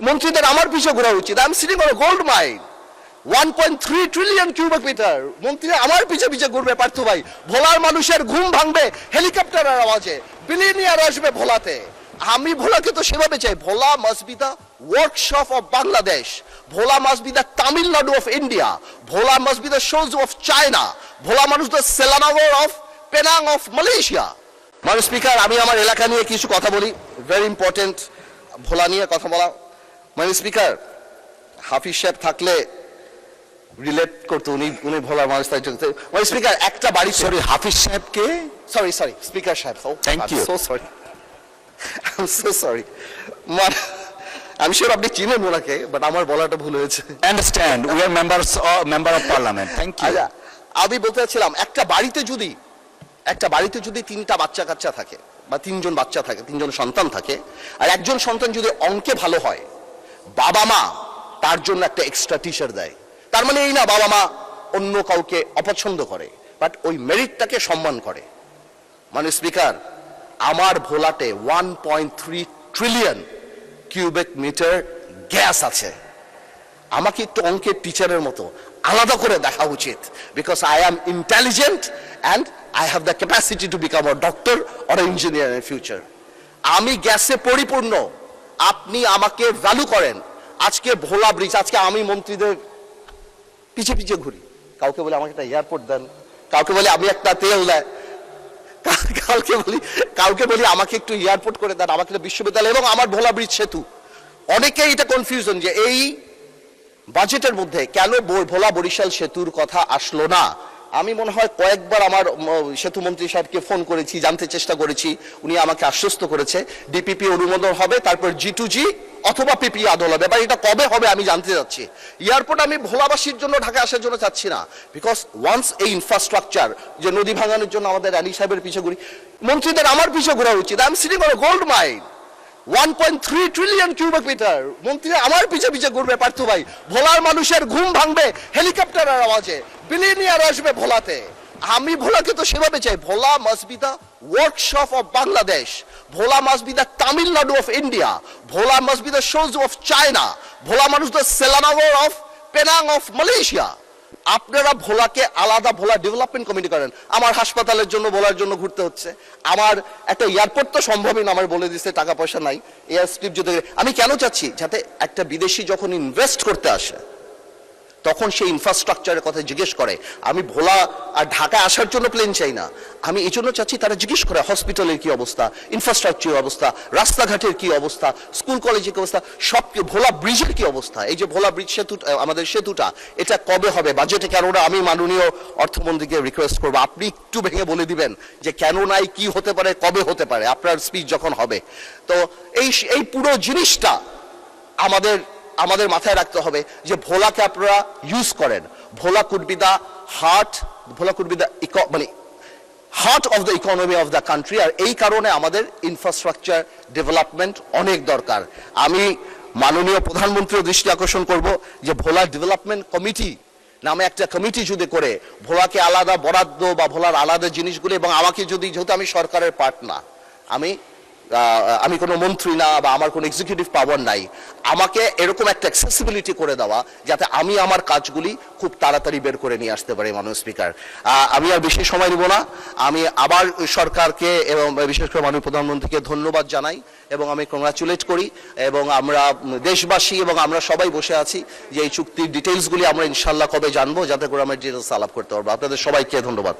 মন্ত্রীদের আমার পিছনে ঘোরা উচিত। I am sitting on gold mine, 1.3 trillion cubic metre. মন্ত্রী আমার পিছে পিছে ঘুরবে পার্থ ভাই। ভোলার মানুষের ঘুম ভাঙবে হেলিকপ্টারের আওয়াজে, বিলিয়নিয়ার আসবে ভোলাতে। আমি ভোলাকে তো সেভাবে চাই। Bhola must be the workshop of Bangladesh, Bhola must be the Tamil Nadu of India, Bhola must be the Suzhou of China, Bhola মানুষ the Selangor of Penang of Malaysia. মানে স্পিকার, আমি আমার এলাকা নিয়ে কিছু কথা বলি, ভেরি ইম্পর্টেন্ট ভোলা নিয়ে কথা বলা। মানে স্পিকার, হাফিজ সাহেব থাকলে রিলেট করতো, উনি ভোলার মানুষ। মানে স্পিকার, একটা বাড়ি, সরি হাফিজ সাহেবকে, সরি স্পিকার সাহেব, thank you, so sorry, so sorry. আমি শিওর আপনি চিনেন ওনাকে, বাট আমার বলাটা ভুল হয়েছে। Understand, we are member of parliament, thank you. আচ্ছা, আমি বলতে চাচ্ছিলাম একটা বাড়িতে যদি তিনটা বাচ্চা কাচ্চা থাকে বা তিনজন বাচ্চা থাকে, তিনজন সন্তান থাকে, আর একজন সন্তান যদি অঙ্কে ভালো হয়, বাবা মা তার জন্য একটা এক্সট্রা টিচার দেয়। তার মানে এই না বাবা মা অন্য কাউকে অপছন্দ করে, বাট ওই মেরিটটাকে সম্মান করে। মানে স্পিকার, আমার ভোলাতে 1.3 ট্রিলিয়ন কিউবিক মিটার গ্যাস আছে। আমাকে একটু অঙ্কের টিচারের মতো আলাদা করে দেখা উচিত, because I am intelligent and I have the capacity to become a doctor or engineer in future. আমি গ্যাসে পরিপূর্ণ, আপনি আমাকে ভ্যালু করেন। আজকে ভোলা ব্রিজ, আজকে আমি মন্ত্রীদের পিছে পিছে ঘুরি, কাউকে বলে আমাকে একটা এয়ারপোর্ট দেন, কাউকে বলে আমি একটা তেল দেয়, কাউকে বলি আমাকে একটু এয়ারপোর্ট করে দেন, আমাকে বিশ্ববিদ্যালয় এবং আমার ভোলা ব্রিজ সেতু। অনেকেই এটা কনফিউশন যে এই বাজেটের মধ্যে কেন ভোলা বরিশাল সেতুর কথা আসলো না। আমি মনে হয় কয়েকবার আমার সেতু মন্ত্রী সাহেবকে ফোন করেছি, জানতে চেষ্টা করেছি, উনি আমাকে আশ্বস্ত করেছে ডিপিপি অনুমোদন হবে, তারপর G2G অথবা পিপি আদল হবে। বা এটা কবে হবে আমি জানতে চাচ্ছি। এয়ারপোর্ট আমি ভোলাবাসীর জন্য ঢাকা আসার জন্য চাচ্ছি না, বিকজ ওয়ান্স এই ইনফ্রাস্ট্রাকচার, যে নদী ভাঙানোর জন্য আমাদের আলী সাহেবের পিছে ঘুরি, মন্ত্রীদের আমার পিছে ঘোরা উচিত। I am sitting on gold mine, 1.3 trillion cubic metre. মন্ত্রী আমার পিছে পিছে ঘুরবে পার্থ ভাই। ভোলার মানুষের ঘুম ভাঙবে হেলিকপ্টারের আওয়াজে, বিলিয়নিয়ার আসবে ভোলাতে। আমি ভোলাকে তো সেভাবে চাই। Bhola must be the workshop of Bangladesh, Bhola must be the Tamil Nadu of India, Bhola must be the Suzhou of China, Bhola মানুষ the Selangor of Penang of Malaysia. আপনারা ভোলাকে আলাদা ভোলা ডেভেলপমেন্ট কমিটি করেন। আমার হাসপাতালের জন্য ভোলার জন্য ঘুরতে হচ্ছে, আমার একটা এয়ারপোর্ট তো সম্ভবই না, আমার বলে দিচ্ছে টাকা পয়সা নাই। এয়ার স্ট্রিপ যদি আমি কেন চাচ্ছি, যাতে একটা বিদেশি যখন ইনভেস্ট করতে আসে তখন সেই ইনফ্রাস্ট্রাকচারের কথা জিজ্ঞেস করে। আমি ভোলা আর ঢাকা আসার জন্য প্লেন চাই না, আমি এই জন্য চাচ্ছি তারা জিজ্ঞেস করে হসপিটালের কি অবস্থা, ইনফ্রাস্ট্রাকচারের অবস্থা, রাস্তাঘাটের কি অবস্থা, স্কুল কলেজের কি অবস্থা, সব ভোলা ব্রিজের কি অবস্থা। এই যে ভোলা ব্রিজ সেতু, আমাদের সেতুটা, এটা কবে হবে বাজেটে কেন না। আমি মাননীয় অর্থমন্ত্রীকে রিকোয়েস্ট করবো আপনি একটু ভেঙে বলে দিবেন যে কেন নাই, কি হতে পারে, কবে হতে পারে আপনার স্পিচ যখন হবে। তো এই পুরো জিনিসটা আমাদের মাথায় রাখতে হবে যে ভোলাকে আপনারা ইউজ করেন। Bhola could be the heart, Bhola could be the heart of the economy of the country. আর এই কারণে আমাদের ইনফ্রাস্ট্রাকচার ডেভেলপমেন্ট অনেক দরকার। আমি মাননীয় প্রধানমন্ত্রীর দৃষ্টি আকর্ষণ করব যে ভোলা ডেভেলপমেন্ট কমিটি নামে একটা কমিটি যদি করে, ভোলাকে আলাদা বরাদ্দ বা ভোলার আলাদা জিনিসগুলো, এবং আমাকে যদি, যেহেতু আমি সরকারের পার্ট না, আমি কোনো মন্ত্রী না বা আমার কোনো এক্সিকিউটিভ পাওয়ার নাই, আমাকে এরকম একটা অ্যাক্সেসিবিলিটি করে দেওয়া যাতে আমি আমার কাজগুলি খুব তাড়াতাড়ি বের করে নিয়ে আসতে পারি। মাননীয় স্পিকার, আমি আর বেশি সময় নেব না। আমি আবার সরকারকে এবং বিশেষ করে মাননীয় প্রধানমন্ত্রীকে ধন্যবাদ জানাই এবং আমি কংগ্রাচুলেট করি। এবং আমরা দেশবাসী এবং আমরা সবাই বসে আছি যে এই চুক্তির ডিটেইলসগুলি আমরা ইনশাল্লাহ কবে জানবো, যাতে করে আমরা ডিটেইলস আলাপ করতে পারবো। আপনাদের সবাইকে ধন্যবাদ।